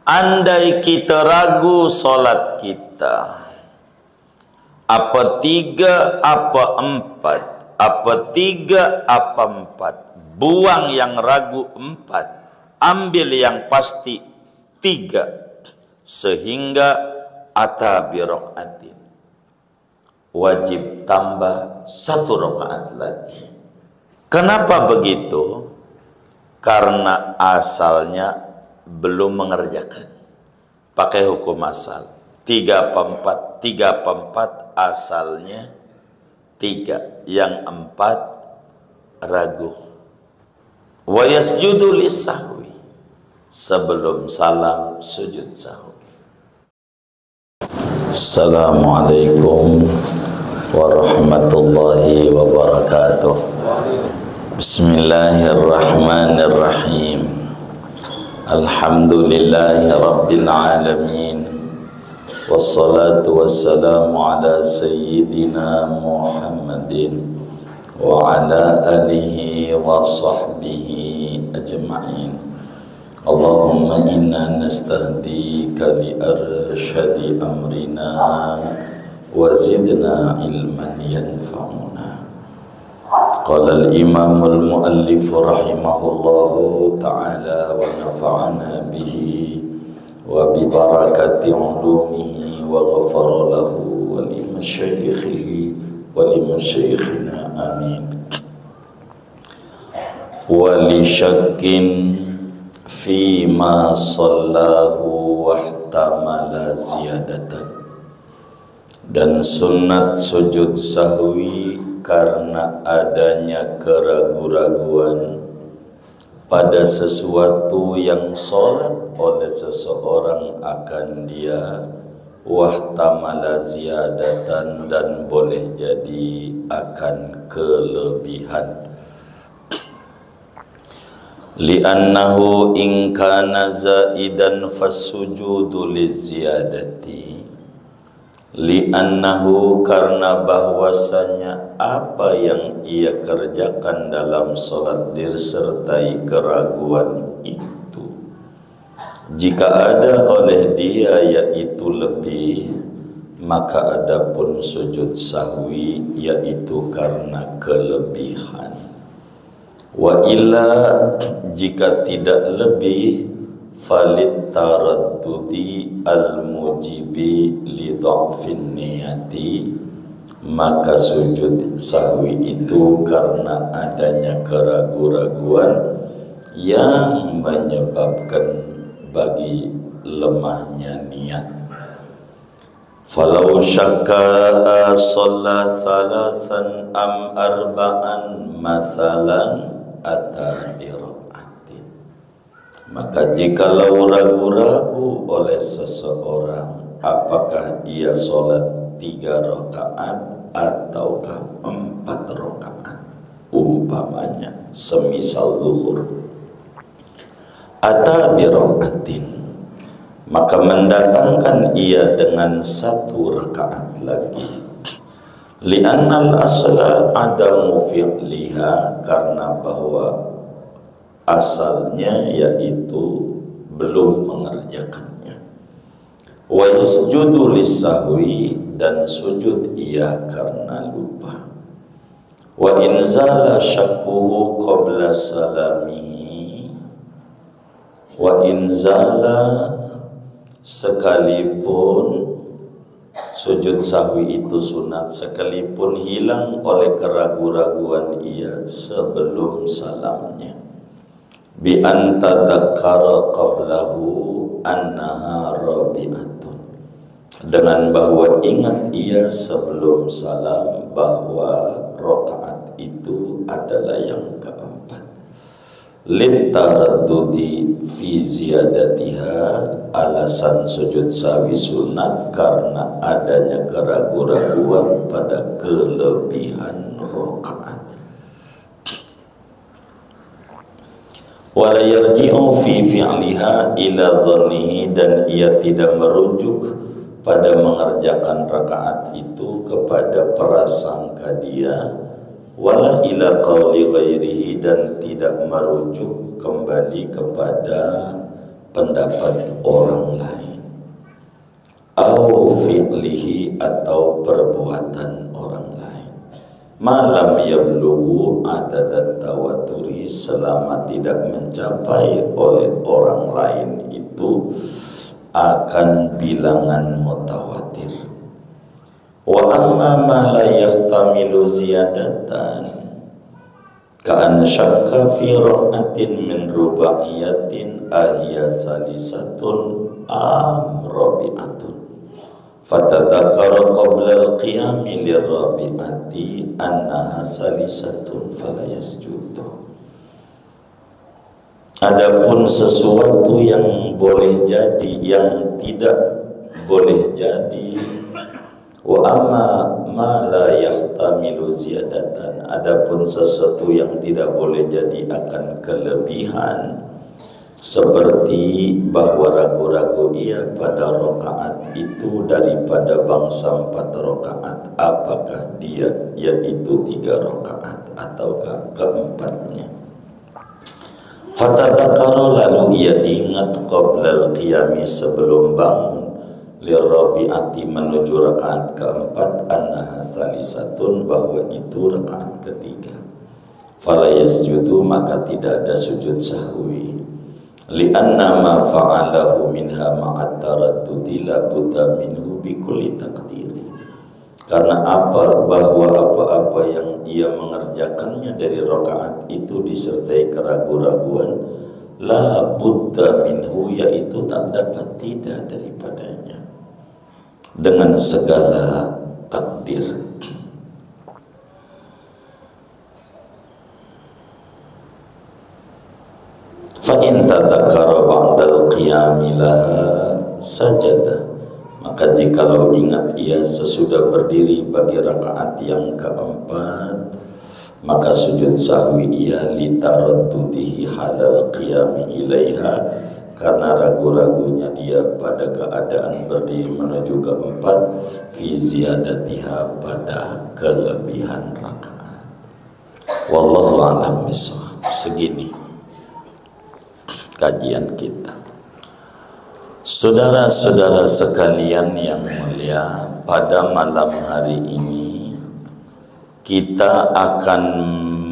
andai kita ragu solat kita, apa 3, apa 4, apa 3, apa 4, buang yang ragu 4, ambil yang pasti 3, sehingga ata bi rakaatin, wajib tambah 1 rakaat lagi. Kenapa begitu? Karena asalnya belum mengerjakan. Pakai hukum asal 3 apa 4, 3 apa 4, asalnya 3, yang 4 ragu. Wa yasjudu lisahwi, sebelum salam sujud sahwi. Assalamualaikum warahmatullahi wabarakatuh. Bismillahirrahmanirrahim. Alhamdulillahi rabbil alamin. Wassalatu wassalamu ala sayyidina Muhammadin wa ala alihi wa sahbihi ajma'in. Allahumma inna nastahdika li arsyadi amrina wa zidna ilman yanfa'una. Qala al-imam al-muallif rahimahullahu ta'ala wa nafa'ana bihi wa bi barakati ulumihi wa ghafara lahu wa li masyayikhihi wa li masyayikhina amin. Wa li syakkin fi ma sallahu wahtamala ziyadatan, dan sunat sujud sahwi karena adanya keraguan-raguan pada sesuatu yang sholat oleh seseorang akan dia, wahtamala ziyadatan, dan boleh jadi akan kelebihan. Li'annahu in kana zaidan fasujudu liziyadati. Li'annahu, karena bahwasanya apa yang ia kerjakan dalam sholat disertai keraguan itu, jika ada oleh dia yaitu lebih, maka adapun sujud sahwi yaitu karena kelebihan. Wa illa, jika tidak lebih, falit taraddudi al-mujibi li dha'fin niyati, maka sujud sahwi itu karena adanya keraguan-raguan yang menyebabkan bagi lemahnya niat. Falau syakka shalla salasan am arba'an masalan ata bi rakaatin, maka jikalau ragu-ragu oleh seseorang apakah ia sholat 3 rakaat ataukah 4 rakaat, umpamanya semisal zuhur, ata bi rakaatin, maka mendatangkan ia dengan 1 rakaat lagi. Li'annal asla adamu fi'liha, karena bahwa asalnya yaitu belum mengerjakannya. Wa yasjudu lisahwi, dan sujud ia karena lupa. Wa inzala syakkuhu qabla salamihi, wa inzala, sekalipun sujud sahwi itu sunat, sekalipun hilang oleh keraguan-raguan ia sebelum salamnya, bi anta dzakara qablahu annaha rabi'atun, dengan bahwa ingat ia sebelum salam bahwa rakaat itu adalah yang keempat. Litaraddudi fi ziyadatiha, alasan sujud sahwi sunat karena adanya keraguan-raguan pada kelebihan rakaat. Wala yarji'u fi fi'liha ila dhannihi, dan ia tidak merujuk pada mengerjakan rakaat itu kepada prasangka dia, wala ila qawli ghairihi, dan tidak merujuk kembali kepada pendapat orang lain, au fi'lihi atau perbuatan orang lain, malam yablughu adadat tawaturi, selama tidak mencapai oleh orang lain itu akan bilangan mutawatir. Wa amma ma la yahtamilu ziyadatan ka'an syakka fi ra'atin min rubaiyatin ahya salisatun rabi'atun fatadhakara qabla al-qiyami lirabi'ati annaha salisatun fala yasjudu. Adapun sesuatu yang boleh jadi, yang tidak boleh jadi, wa amma ma la yahtamilu ziyadatan, adapun sesuatu yang tidak boleh jadi akan kelebihan, seperti bahwa ragu-ragu ia pada rakaat itu daripada bangsa 4 rakaat, apakah dia yaitu 3 rakaat ataukah keempatnya. Fatadakaro, lalu ia ingat qoblal qiyami, sebelum bangun, lirabi'ati menuju rakaat keempat, annaha salisatun, bahwa itu rakaat ketiga. Fala yasjudu, maka tidak ada sujud sahwi. Li'anna ma fa'alahu minha ma'at taraddudi la budda minhu bikulli taqdiri. Karena bahwa apa-apa yang ia mengerjakannya dari rakaat itu disertai keraguan-raguan, la budda minhu, yaitu tak dapat tidak daripadanya, dengan segala takdir. Fa in tadzakkara ba'dal qiyami laha sajada, maka jikalau ingat ia sesudah berdiri bagi rakaat yang keempat, maka sujud sahwi ia litaraddudihi halal qiyami ilaiha, karena ragu-ragunya dia pada keadaan berdiri menuju keempat, fi ziyadatiha, pada kelebihan rakaat. Wallahu a'lam bishawab. Segini kajian kita. Saudara-saudara sekalian yang mulia, pada malam hari ini kita akan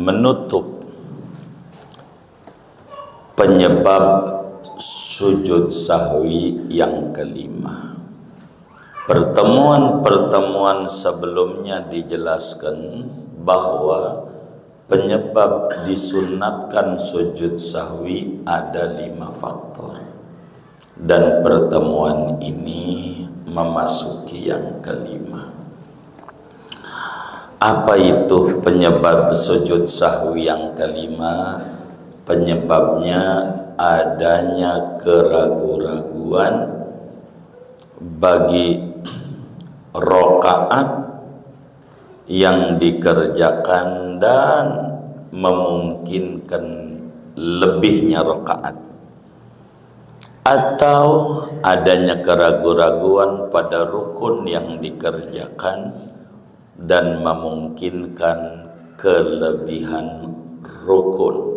menutup penyebab sujud sahwi yang kelima. Pertemuan-pertemuan sebelumnya dijelaskan bahwa penyebab disunatkan sujud sahwi ada 5 faktor, dan pertemuan ini memasuki yang kelima. Apa itu penyebab sujud sahwi yang kelima? Penyebabnya adanya keraguan-raguan bagi rakaat yang dikerjakan dan memungkinkan lebihnya rakaat, atau adanya keraguan-raguan pada rukun yang dikerjakan dan memungkinkan kelebihan rukun.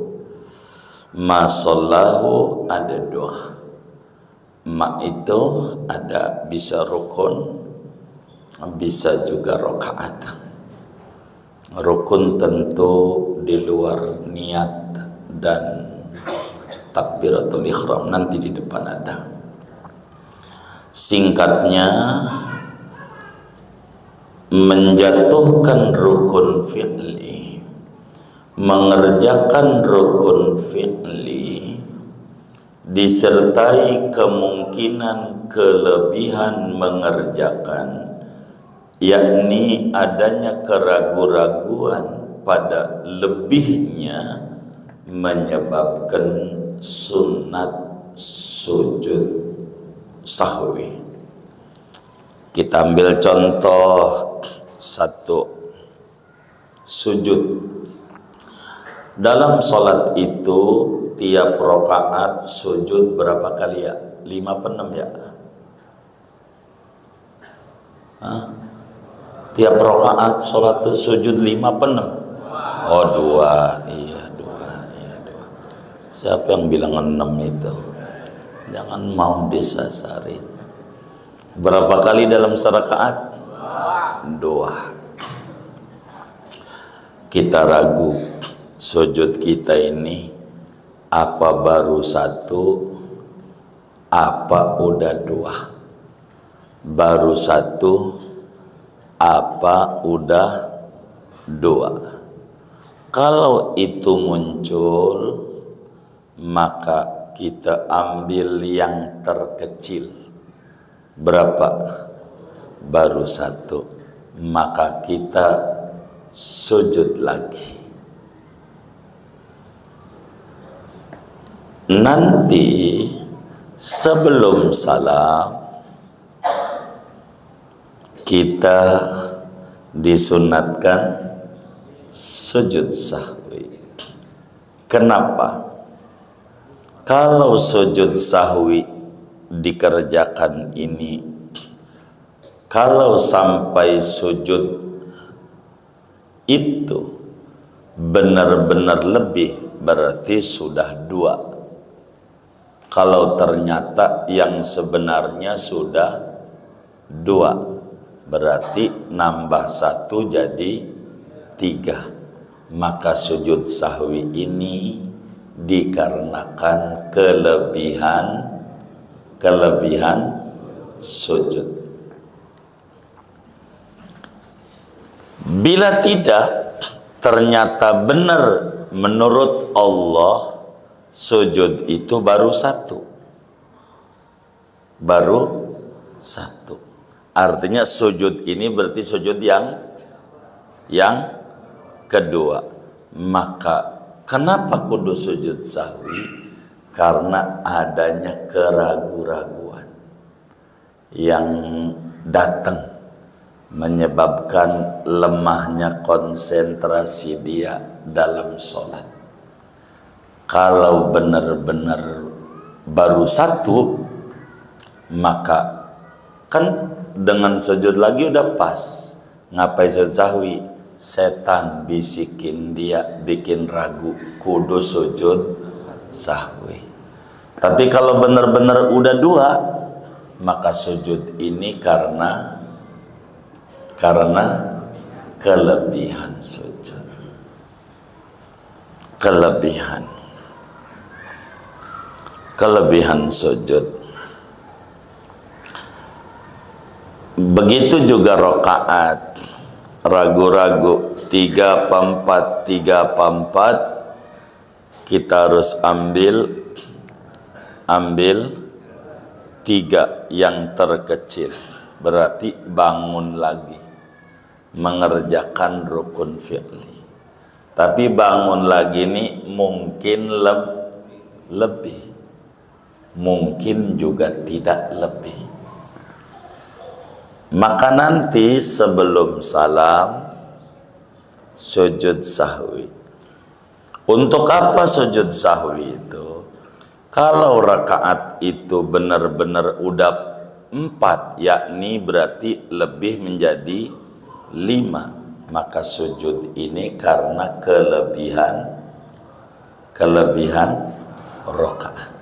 Masallahu ada 2. Ma itu ada bisa rukun, bisa juga rakaat. Rukun tentu di luar niat dan takbiratul ihram, nanti di depan ada. Singkatnya, menjatuhkan rukun fi'li, mengerjakan rukun fi'li disertai kemungkinan kelebihan mengerjakan, yakni adanya keraguan-raguan pada lebihnya, menyebabkan sunat sujud sahwi. Kita ambil contoh satu sujud. Dalam sholat itu tiap rakaat sujud berapa kali ya? 5 apa 6 ya? Hah? Tiap rakaat sholat itu sujud 5 apa 6? Oh 2. Iya 2. Siapa yang bilang 6 itu? Jangan mau disasarin. Berapa kali dalam serakaat? 2. Kita ragu sujud kita ini apa baru 1, apa udah 2? Baru 1, apa udah 2? Kalau itu muncul, maka kita ambil yang terkecil. Berapa? Baru 1. Maka kita sujud lagi. Nanti sebelum salam kita disunatkan sujud sahwi. Kenapa? Kalau sujud sahwi dikerjakan ini, kalau sampai sujud itu benar-benar lebih, berarti sudah 2. Kalau ternyata yang sebenarnya sudah 2, berarti nambah 1 jadi 3. Maka sujud sahwi ini dikarenakan kelebihan sujud. Bila tidak, ternyata benar menurut Allah sujud itu baru 1. Baru 1. Artinya sujud ini berarti sujud yang kedua. Maka kenapa kudu sujud sahwi? Karena adanya keraguan-raguan yang datang menyebabkan lemahnya konsentrasi dia dalam sholat. Kalau benar-benar baru 1, maka kan dengan sujud lagi udah pas. Ngapain sujud sahwi? Setan bisikin dia, bikin ragu, kudu sujud sahwi. Tapi kalau benar-benar udah 2, maka sujud ini karena kelebihan sujud. Kelebihan sujud. Begitu juga rakaat. Ragu-ragu 3 apa 4, kita harus ambil 3 yang terkecil. Berarti bangun lagi mengerjakan rukun fi'li. Tapi bangun lagi ini mungkin lebih, mungkin juga tidak lebih. Maka nanti sebelum salam sujud sahwi. Untuk apa sujud sahwi itu? Kalau rakaat itu benar-benar udah 4, yakni berarti lebih menjadi 5, maka sujud ini karena kelebihan rakaat.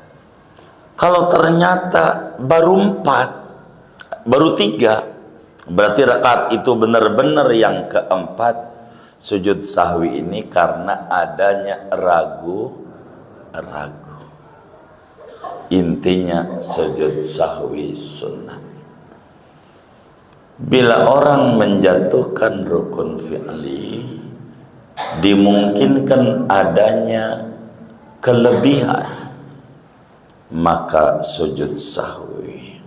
Kalau ternyata baru 4, baru 3, berarti rakaat itu benar-benar yang keempat. Sujud sahwi ini karena adanya ragu-ragu. Intinya sujud sahwi sunnah. Bila orang menjatuhkan rukun fi'li, dimungkinkan adanya kelebihan, maka sujud sahwi.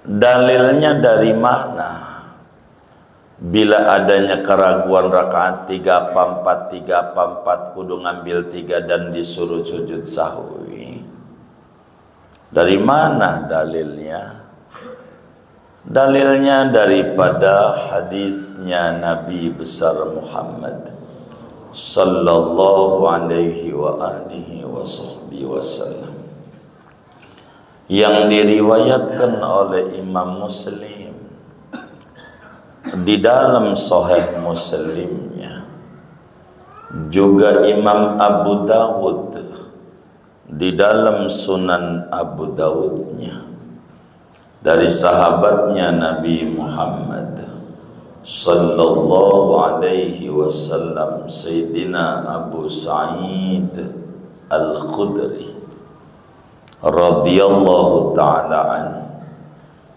Dalilnya dari mana? Bila adanya keraguan rakaat 3 apa 4 kudu ngambil 3 dan disuruh sujud sahwi. Dari mana dalilnya? Dalilnya daripada hadisnya Nabi besar Muhammad sallallahu alaihi wa alihi wasallam yang diriwayatkan oleh Imam Muslim di dalam Sahih Muslimnya, juga Imam Abu Dawud di dalam Sunan Abu Daudnya dari sahabatnya Nabi Muhammad sallallahu alaihi wasallam, Sayyidina Abu Sa'id Al-Khudri radhiyallahu ta'ala anhu,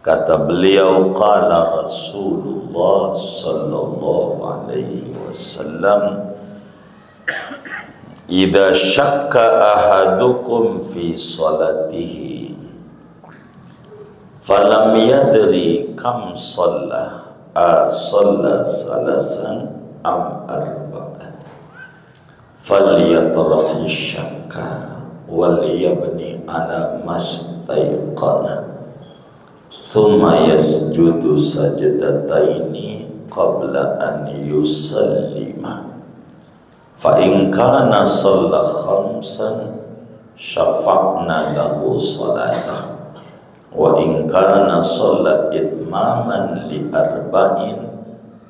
kata beliau, qala Rasulullah sallallahu alaihi wasallam, idza syakka ahadukum fi salatihi falam yadri kam shalla shalla salasan am arba'an falyatrahi syakka wal yabni ala mastayqana thumma yasjudu sajdataini qabla an yusallima fa in kana shalla khamsan syafa'na lahu salatah wa in kana shalla itmaman li arba'in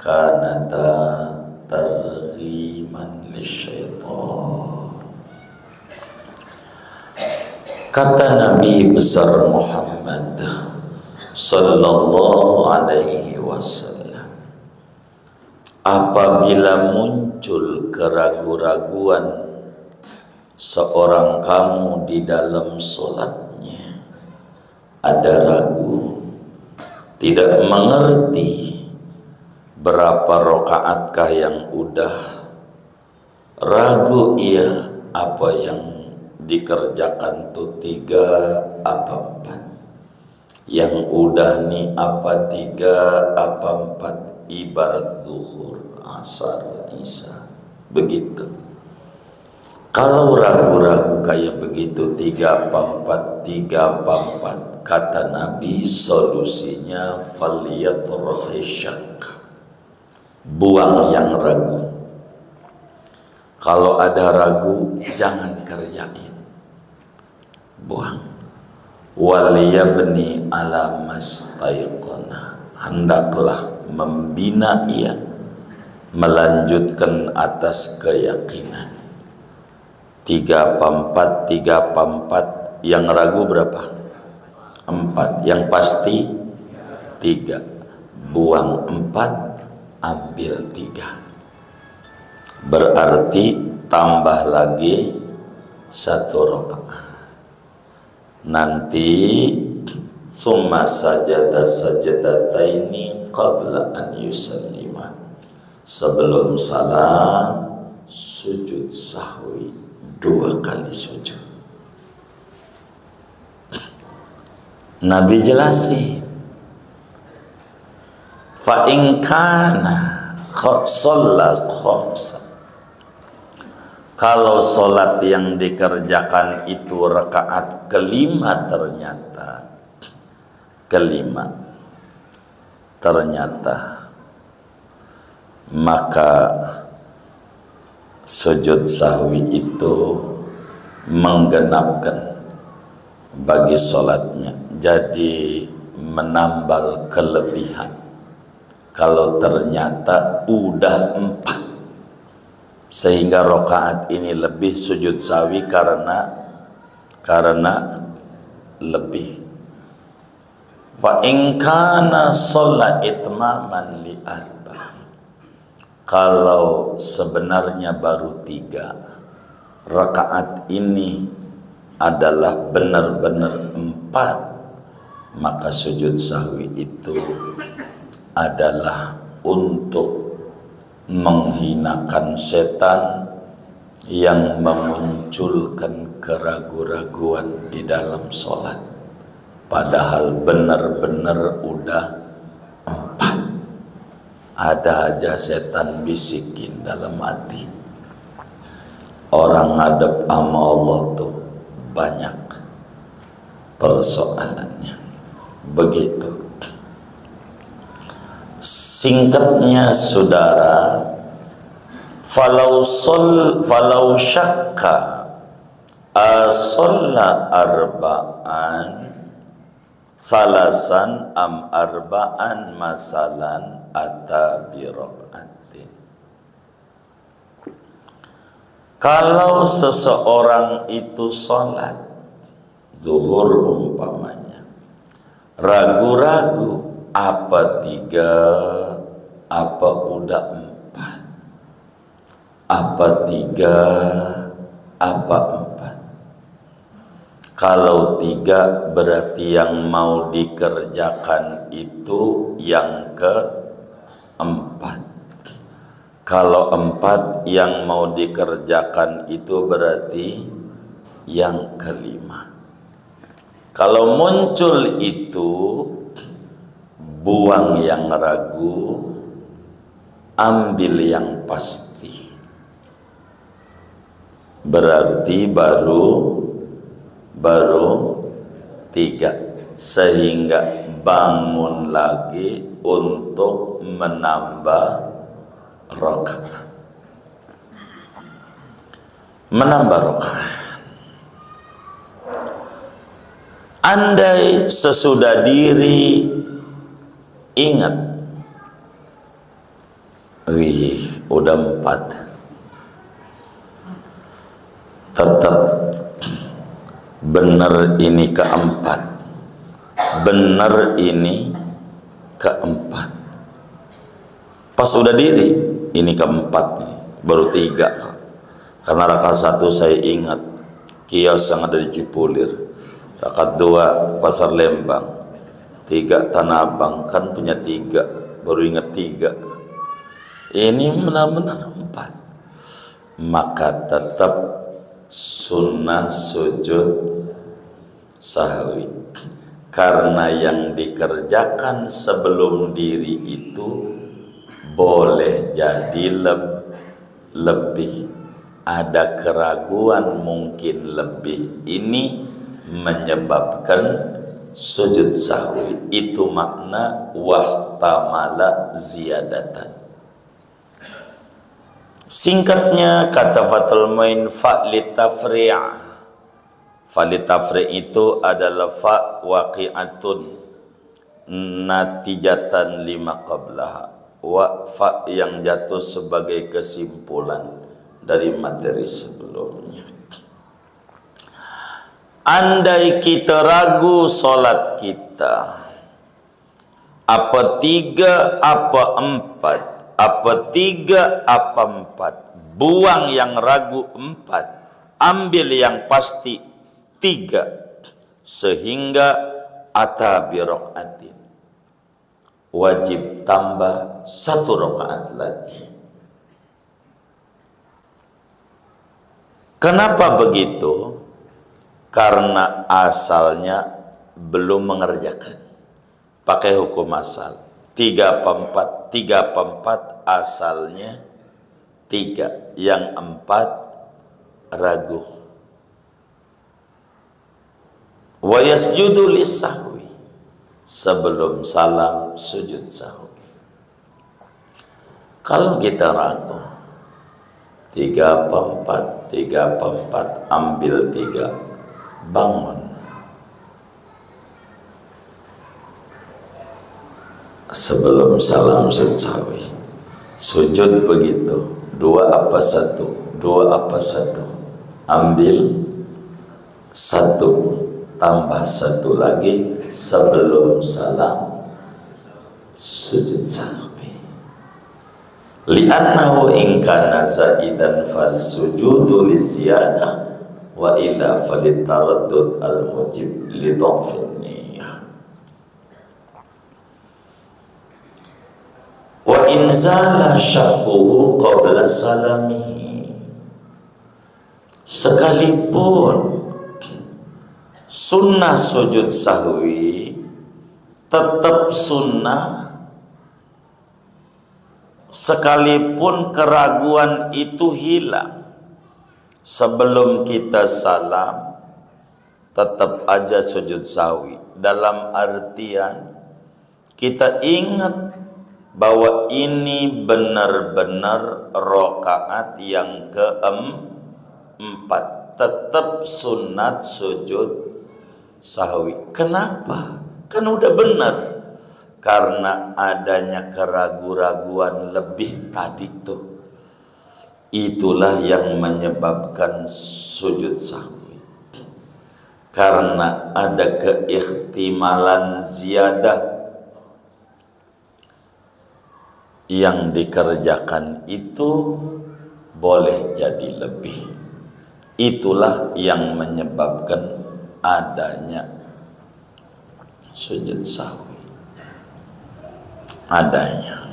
kanata targhiman lisyaitan. Kata Nabi besar Muhammad sallallahu alaihi wasallam, apabila muncul keraguan-raguan seorang kamu di dalam sholatnya, ada ragu, tidak mengerti berapa rakaatkah yang udah, ragu ia apa yang dikerjakan tuh 3 apa 4, yang udah nih apa 3 apa 4, ibarat zuhur, asar, isya, begitu. Kalau ragu-ragu kayak begitu 3 apa 4, 3 apa 4, kata Nabi solusinya falyatrahi syak, buang yang ragu. Kalau ada ragu jangan kerjain, buang. Waliyabni ala mastaiqona, hendaklah membina ia, melanjutkan atas keyakinan. 3 apa 4, 3 apa 4, yang ragu berapa? 4, yang pasti 3, buang 4, ambil 3, berarti tambah lagi 1 rakaat. Nanti summa sajada sajadataini qabla an yusallima, sebelum salam sujud sahwi 2 kali sujud. Nabi jelasin, fa in kana shalla khamsa, kalau sholat yang dikerjakan itu rakaat kelima, ternyata maka sujud sahwi itu menggenapkan bagi sholatnya, jadi menambal kelebihan. Kalau ternyata udah 4, sehingga rakaat ini lebih sujud sahwi karena lebih. Fa in kana shalla itmaman li arba, kalau sebenarnya baru 3, rakaat ini adalah benar-benar 4, maka sujud sahwi itu adalah untuk menghinakan setan yang memunculkan keraguan-raguan di dalam sholat, padahal benar-benar udah 4. Ada aja setan bisikin dalam hati, orang ngadep sama Allah tuh banyak persoalannya. Begitu. Singkatnya saudara, falau syakka shalla arba'an salasan am arba'an masalan ata bi rak'atin. Kalau seseorang itu sholat zuhur umpamanya, ragu-ragu apa 3, apa udah 4, apa 3, apa 4. Kalau 3 berarti yang mau dikerjakan itu yang keempat. Kalau 4 yang mau dikerjakan itu berarti yang kelima. Kalau muncul itu, buang yang ragu, ambil yang pasti. Berarti baru 3, sehingga bangun lagi untuk menambah rakaat. Menambah rakaat. Andai sesudah diri ingat, wih udah 4, tetap benar ini keempat, benar ini keempat. Pas udah diri ini keempat nih, baru 3. Karena rakaat 1 saya ingat kios yang ada di Cipulir, rakaat 2 Pasar Lembang, 3 Tanah Abang, kan punya 3, baru ingat 3. Ini benar-benar 4. Maka tetap sunnah sujud sahwi, karena yang dikerjakan sebelum diri itu boleh jadi lebih, ada keraguan mungkin lebih, ini menyebabkan sujud sahwi. Itu makna wahtamala ziyadatan. Singkatnya kata Fathul Muin, fa'li tafri'. Fa'li tafri' itu adalah fa' waqi'atun natijatan lima qablaha, wa fa' yang jatuh sebagai kesimpulan dari materi sebelumnya. Andai kita ragu solat kita, apa 3, apa 4, apa 3, apa 4, buang yang ragu 4, ambil yang pasti 3, sehingga ata bi rakaatin, wajib tambah 1 rakaat lagi. Kenapa begitu? Karena asalnya belum mengerjakan. Pakai hukum asal 3 apa 4, 3 apa 4, asalnya 3, yang 4 ragu. Wa yasjudu lisahwi, sebelum salam sujud sahwi. Kalau kita ragu 3 apa 4, 3 apa 4, ambil 3, bangun. Sebelum salam sujud sahwi, sujud begitu, 2 apa 1, 2 apa 1, ambil 1, tambah 1 lagi sebelum salam sujud sahwi. Li'annahu in kana zaidan fal sujudu liziyadah, wa illa falit taraddud al mujib li dhafin niyyah. Wa in zala syakkuhu qabla salamihi, sekalipun sunnah sujud sahwi tetap sunnah, sekalipun keraguan itu hilang sebelum kita salam, tetap aja sujud sahwi. Dalam artian kita ingat bahwa ini benar-benar rakaat yang keempat, tetap sunat sujud sahwi. Kenapa? Kan udah benar. Karena adanya keraguan-raguan lebih tadi tuh. itulah yang menyebabkan sujud sahwi. Karena ada keihtimalan ziyadah yang dikerjakan itu boleh jadi lebih. Itulah yang menyebabkan adanya sujud sahwi. Adanya.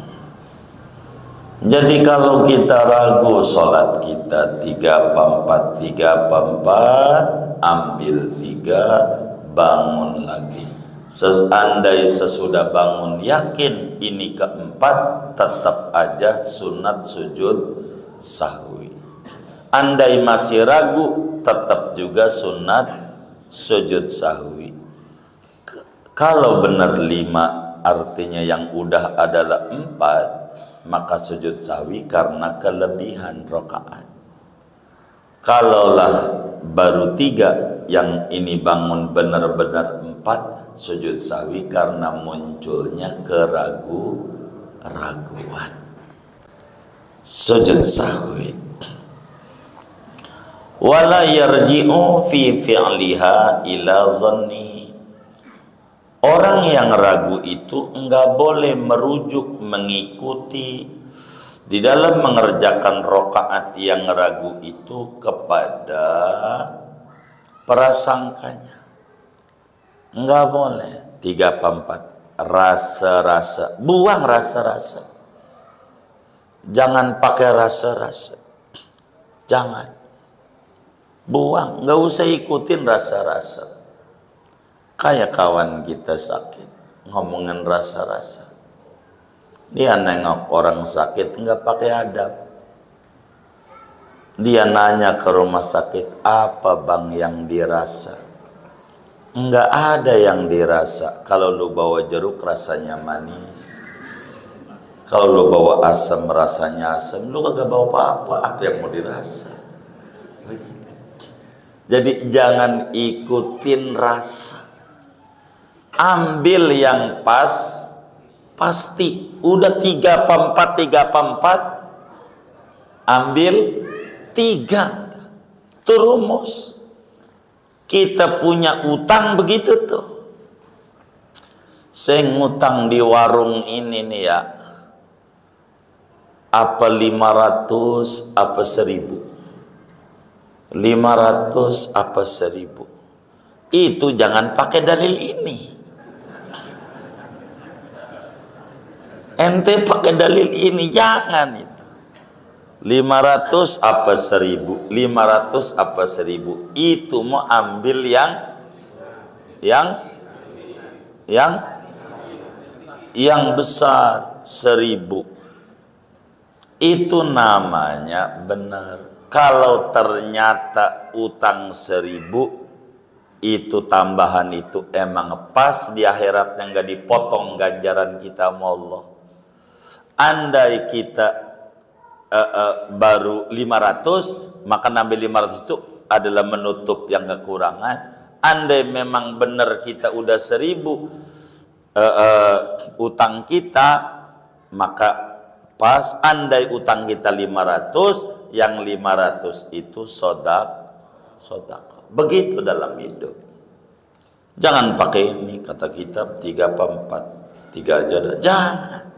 Jadi kalau kita ragu sholat kita 3/4, ambil 3, bangun lagi. Seandai sesudah bangun yakin ini keempat, tetap aja sunat sujud sahwi. Andai masih ragu, tetap juga sunat sujud sahwi. Kalau benar 5, artinya yang udah adalah 4, maka sujud sahwi karena kelebihan rakaat. Kalaulah baru 3, yang ini bangun benar-benar 4, sujud sahwi karena munculnya keraguan. Sujud sahwi. Wala yarji'u fi fi'liha ila dhannihi. Orang yang ragu itu enggak boleh merujuk mengikuti di dalam mengerjakan rakaat yang ragu itu kepada prasangkanya. Enggak boleh 3/4 rasa-rasa, buang rasa-rasa. Jangan pakai rasa-rasa, jangan buang, enggak usah ikutin rasa-rasa. Kayak kawan kita sakit, ngomongin rasa-rasa. Dia nengok orang sakit enggak pakai adab. Dia nanya ke rumah sakit, apa bang yang dirasa? Enggak ada yang dirasa. Kalau lu bawa jeruk rasanya manis, kalau lu bawa asam rasanya asam. Lu kagak bawa apa-apa, apa yang mau dirasa? Jadi jangan ikutin rasa, ambil yang pas, pasti. Udah 3/4, ambil 3. Itu rumus. Kita punya utang begitu tuh. Saya ngutang di warung ini nih ya, apa 500 apa 1000, 500 apa 1000. Itu jangan pakai dalil ini. Ente pakai dalil ini, jangan itu. 500 apa 1000, 500 apa 1000. Itu mau ambil yang besar, 1000. Itu namanya benar. Kalau ternyata utang 1000 itu tambahan itu emang pas di akhiratnya, nggak dipotong ganjaran kita sama Allah. Andai kita baru 500, maka nambah 500 itu adalah menutup yang kekurangan. Andai memang benar kita udah 1000 utang kita, maka pas. Andai utang kita 500, yang 500 itu sedekah. Begitu dalam hidup. Jangan pakai ini kata kitab 3/4, 3 aja dah. Jangan.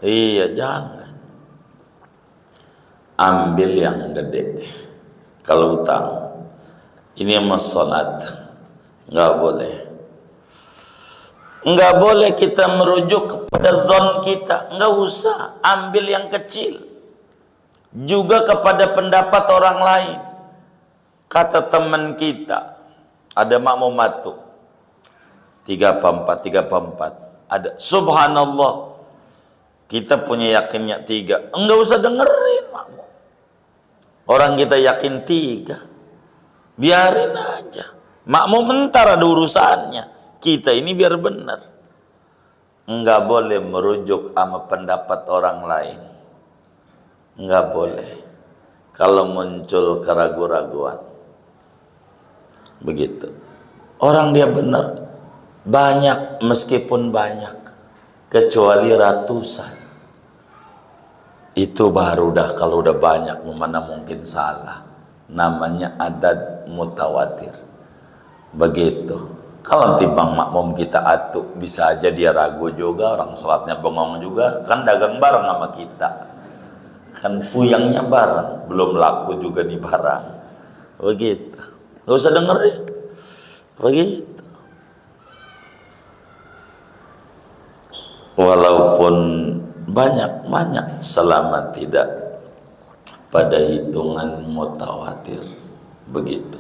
Iya, jangan. Ambil yang gede. Kalau utang, ini mau sholat, nggak boleh. Nggak boleh kita merujuk kepada zon kita. Nggak usah. Ambil yang kecil. Juga kepada pendapat orang lain. Kata teman kita, ada makmumat tuh 3/4. Ada, subhanallah, kita punya yakinnya 3. Enggak usah dengerin makmum. Orang kita yakin 3, biarin aja. Makmum entar ada urusannya. Kita ini biar benar. Enggak boleh merujuk sama pendapat orang lain. Enggak boleh. Kalau muncul keraguan-raguan, begitu. Orang dia benar, banyak, meskipun banyak, kecuali ratusan Itu baru dah, kalau udah banyak mana mungkin salah. Namanya adad mutawatir. Begitu. Kalau timbang makmum kita atuk, bisa aja dia ragu juga, orang sholatnya bengong juga, kan dagang bareng sama kita. Kan puyangnya bareng, belum laku juga di barang. Begitu. Gak usah denger ya. Begitu. Walaupun banyak selama tidak pada hitungan mutawatir. Begitu.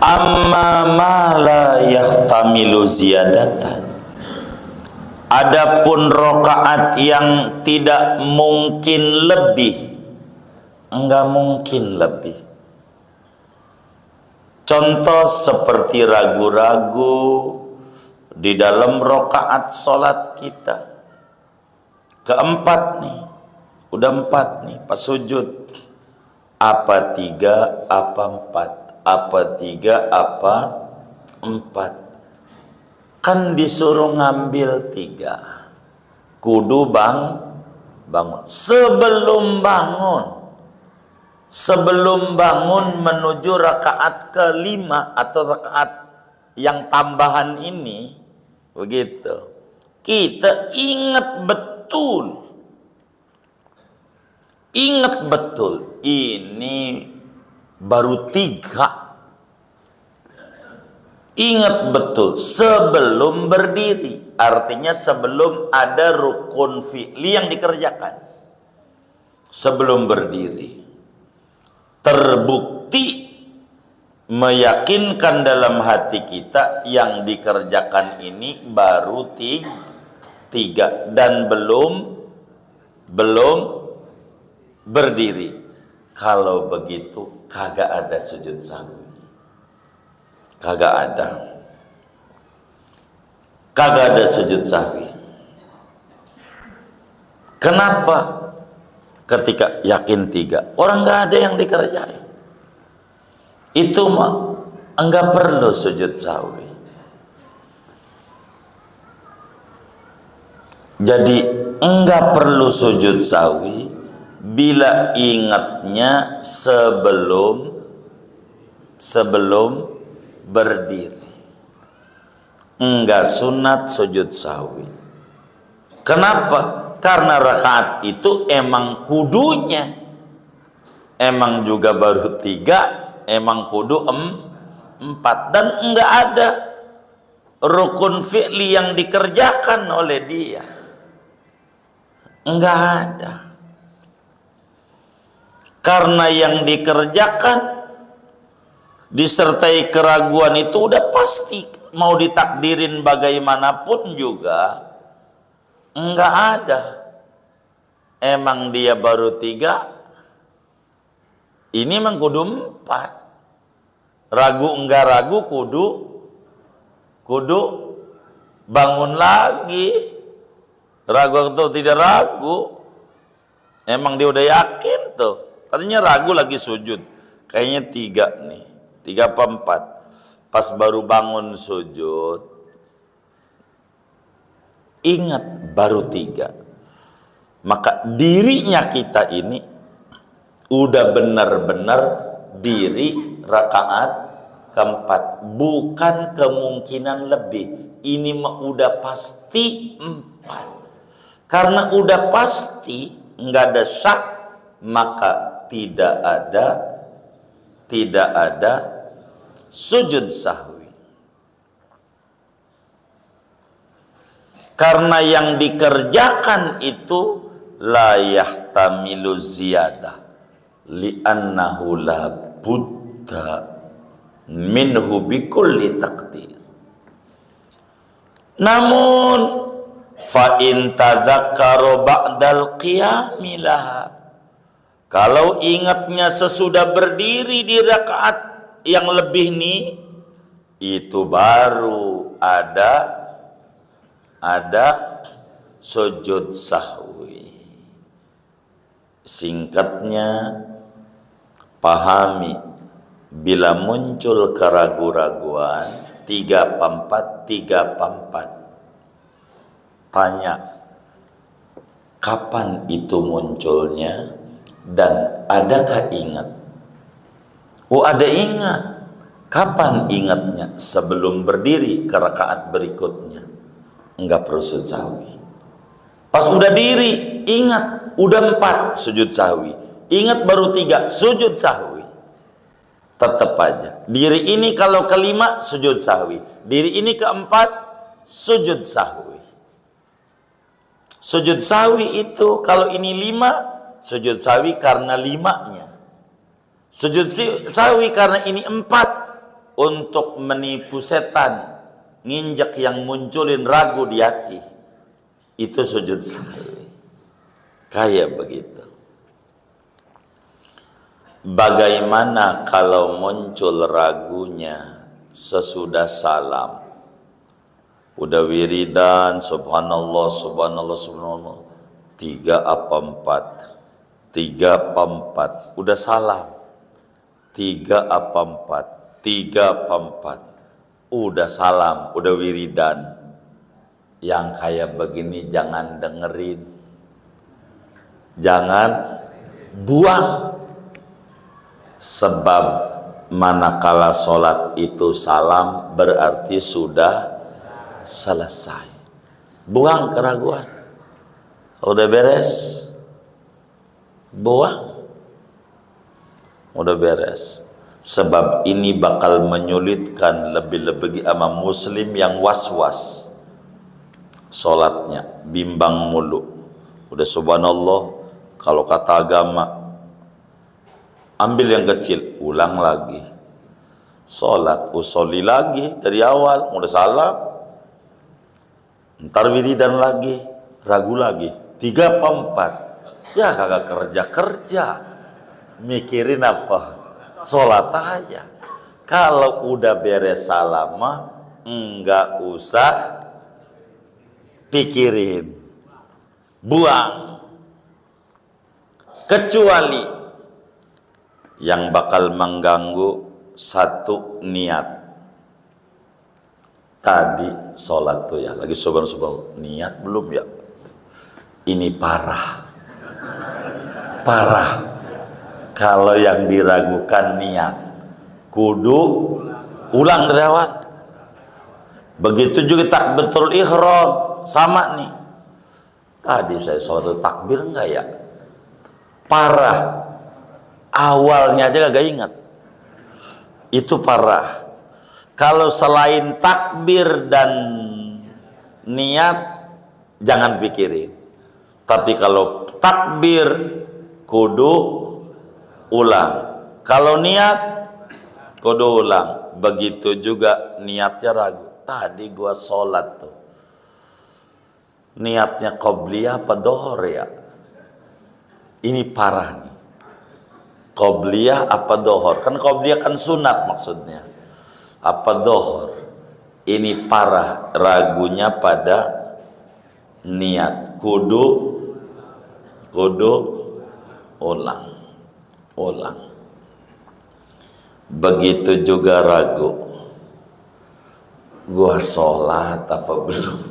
Amma ma la yahtamilu ziyadatan. Adapun rakaat yang tidak mungkin lebih, enggak mungkin lebih. Contoh seperti ragu-ragu di dalam rakaat sholat kita. Keempat nih, udah 4 nih, pas sujud. Apa 3, apa 4? Apa 3, apa 4? Kan disuruh ngambil 3. Kudu bangun. Sebelum bangun menuju rakaat kelima atau rakaat yang tambahan ini, begitu. Kita ingat betul, ini baru 3. Ingat betul, sebelum berdiri, artinya sebelum ada rukun fi'li yang dikerjakan. Sebelum berdiri, terbukti meyakinkan dalam hati kita yang dikerjakan ini baru 3 dan belum berdiri. Kalau begitu kagak ada sujud sahwi. Kagak ada sujud sahwi. Kenapa? Ketika yakin 3, orang nggak ada yang dikerjain, itu mah enggak perlu sujud sahwi. Jadi enggak perlu sujud sahwi bila ingatnya sebelum berdiri. Enggak sunat sujud sahwi. Kenapa? Karena rakaat itu emang kudunya, emang juga baru 3, emang kudu 4, dan enggak ada rukun fi'li yang dikerjakan oleh dia. Enggak ada. Karena yang dikerjakan disertai keraguan itu udah pasti, mau ditakdirin bagaimanapun juga enggak ada. Emang dia baru 3, ini emang kudu 4. Ragu enggak ragu, kudu bangun lagi. Ragu atau tidak ragu, emang dia udah yakin tuh, tadinya ragu lagi sujud, kayaknya 3 nih, 3 apa 4. Pas baru bangun sujud, ingat baru 3, maka dirinya kita ini udah benar-benar diri rakaat keempat, bukan kemungkinan lebih. Ini mah udah pasti 4. Karena udah pasti, nggak ada syak, maka tidak ada sujud sahwi. Karena yang dikerjakan itu la yahtamilu ziyadah li'annahu la budda minhu bikulli taqdir. Namun fa in tadzakkaru ba'dal qiyami laha, kalau ingatnya sesudah berdiri di rakaat yang lebih nih, itu baru ada sujud sahwi. Singkatnya, pahami bila muncul keraguan-raguan, 3/4 tanya kapan itu munculnya dan adakah ingat? Oh, ada ingat. Kapan ingatnya? Sebelum berdiri ke rakaat berikutnya. Enggak perlu sujud sahwi. Pas udah diri, ingat, udah 4 sujud sahwi. Ingat baru 3 sujud sahwi. Tetap aja. Diri ini kalau kelima sujud sahwi. Diri ini keempat sujud sahwi. Sujud sahwi itu kalau ini 5 sujud sahwi karena 5-nya. Sujud sahwi karena ini 4 untuk menipu setan, nginjak yang munculin ragu di hati. Itu sujud sahwi. Kayak begitu. Bagaimana kalau muncul ragunya sesudah salam? Udah wiridan, subhanallah, subhanallah, subhanallah. 3/4? 3/4. Udah salam. 3/4? 3/4. Udah salam, udah wiridan. Yang kayak begini jangan dengerin. Jangan buang. Sebab manakala sholat itu salam berarti sudah selesai. Buang keraguan. Udah beres, buang. Udah beres. Sebab ini bakal menyulitkan lebih-lebih sama muslim yang was-was sholatnya, bimbang mulu. Udah subhanallah, kalau kata agama ambil yang kecil, ulang lagi. Sholat usolli lagi dari awal, udah salam, ntar wiridan lagi, ragu lagi. 3/4. Ya kagak kerja-kerja, mikirin apa? Sholat aja. Kalau udah beres salam enggak usah pikirin, buang. Kecuali yang bakal mengganggu satu niat. Tadi sholat tuh ya, lagi subhanallah, niat belum ya? Ini parah. Parah. Kalau yang diragukan niat, kudu ulang dari awal. Begitu juga takbiratul ihram, sama nih. Tadi saya sholat takbir enggak ya? Parah. Awalnya aja gak ingat. Itu parah. Kalau selain takbir dan niat, jangan pikirin. Tapi kalau takbir, kudu ulang. Kalau niat, kudu ulang. Begitu juga niatnya ragu. Tadi gua sholat tuh, niatnya qobliyah apa dohor ya? Ini parah nih. Qobliyah apa dohor? Kan qobliyah kan sunat maksudnya. Apa dohor? Ini parah. Ragunya pada niat. Kudu ulang. Ulang. Begitu juga ragu, gua sholat apa belum?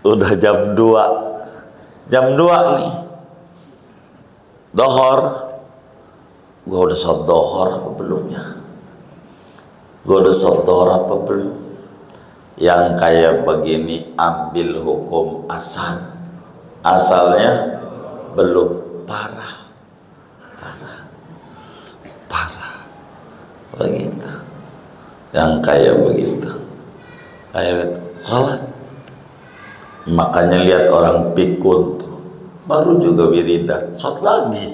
Udah jam 2 nih, dohor. Gua udah sholat dohor apa belum ya? Gua udah sholat dohor apa belum? Yang kayak begini ambil hukum asal, asalnya belum. Parah begitu. Yang kayak begitu, kayak sholat. Makanya lihat orang pikun tuh, baru juga wiridan, sholat lagi.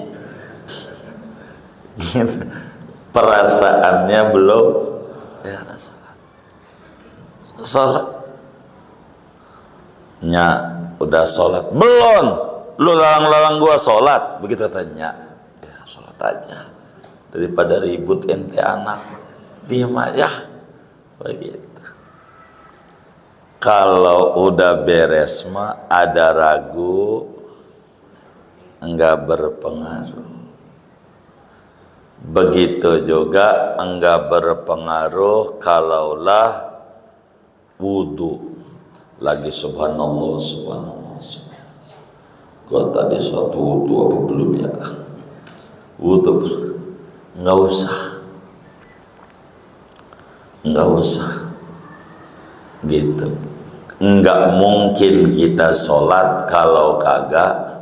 Perasaannya belum ya, sholatnya udah sholat belum? Lu larang-larang gua sholat, begitu tanya. Ya sholat aja, daripada ribut ente anak, diem aja, begitu. Kalau udah beres mah ada ragu, enggak berpengaruh. Begitu juga enggak berpengaruh kalaulah wudu. Lagi subhanallah, subhanallah, subhanallah. Gua tadi suatu wudu apa belum ya? Wudu enggak usah gitu. Enggak mungkin kita sholat kalau kagak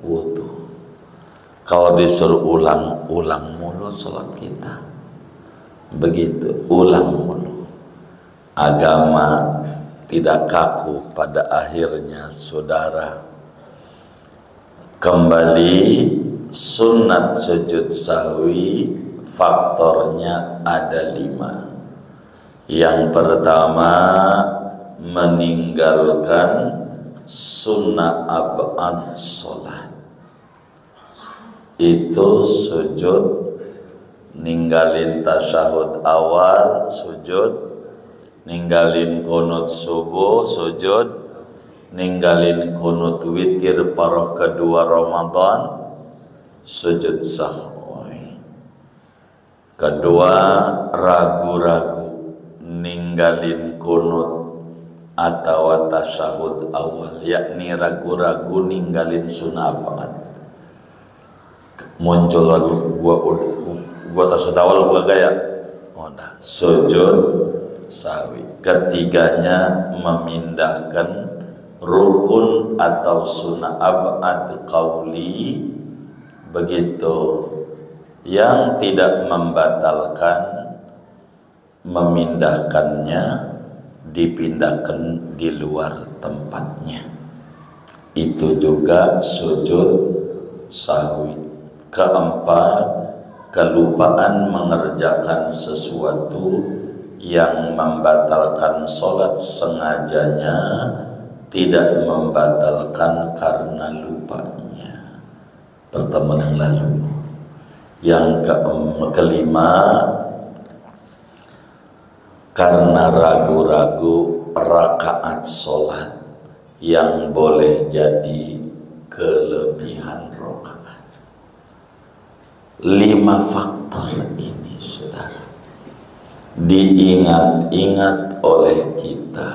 wudu. Kalau disuruh ulang mulu sholat kita, begitu, ulang mulu. Agama tidak kaku pada akhirnya, saudara. Kembali sunat sujud sahwi, faktornya ada 5. Yang pertama, meninggalkan sunnah ab'ad sholat. Itu sujud, ninggalin tasyahud awal, sujud, ninggalin kunut subuh, sujud, ninggalin kunut witir paroh kedua Ramadan, sujud sahwi. Kedua, ragu-ragu, ninggalin kunut atau tasyahud awal, yakni ragu-ragu ninggalin sunnah ab'ad. Muncul lagu gua tasyahud awal gua gaya, udah sujud sahwi. Ketiganya, memindahkan rukun atau sunnah ab'ad qauli, begitu, yang tidak membatalkan, memindahkannya, dipindahkan di luar tempatnya. Itu juga sujud sahwi. Keempat, kelupaan mengerjakan sesuatu yang membatalkan sholat sengajanya, tidak membatalkan karena lupanya. Pertemuan yang lalu. Yang kelima, karena ragu-ragu rakaat sholat yang boleh jadi kelebihan rakaat. 5 faktor ini, saudara, diingat-ingat oleh kita.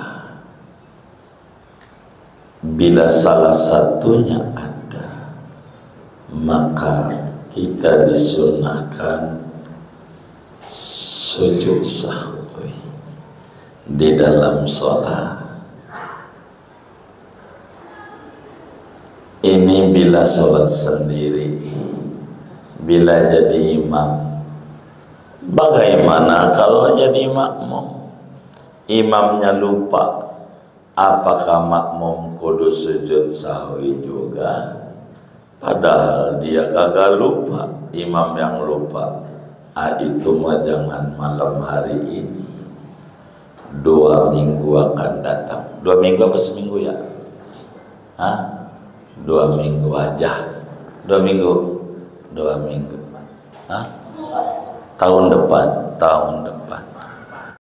Bila salah satunya ada, maka kita disunahkan sujud sahwi di dalam sholat. Ini bila sholat sendiri. Bila jadi imam, bagaimana kalau jadi makmum? Imamnya lupa, apakah makmum kudu sujud sahwi juga? Padahal dia kagak lupa, imam yang lupa. Itu mah jangan malam hari ini, 2 minggu akan datang. 2 minggu apa seminggu ya? 2 minggu aja. 2 minggu. 2 minggu. Tahun depan.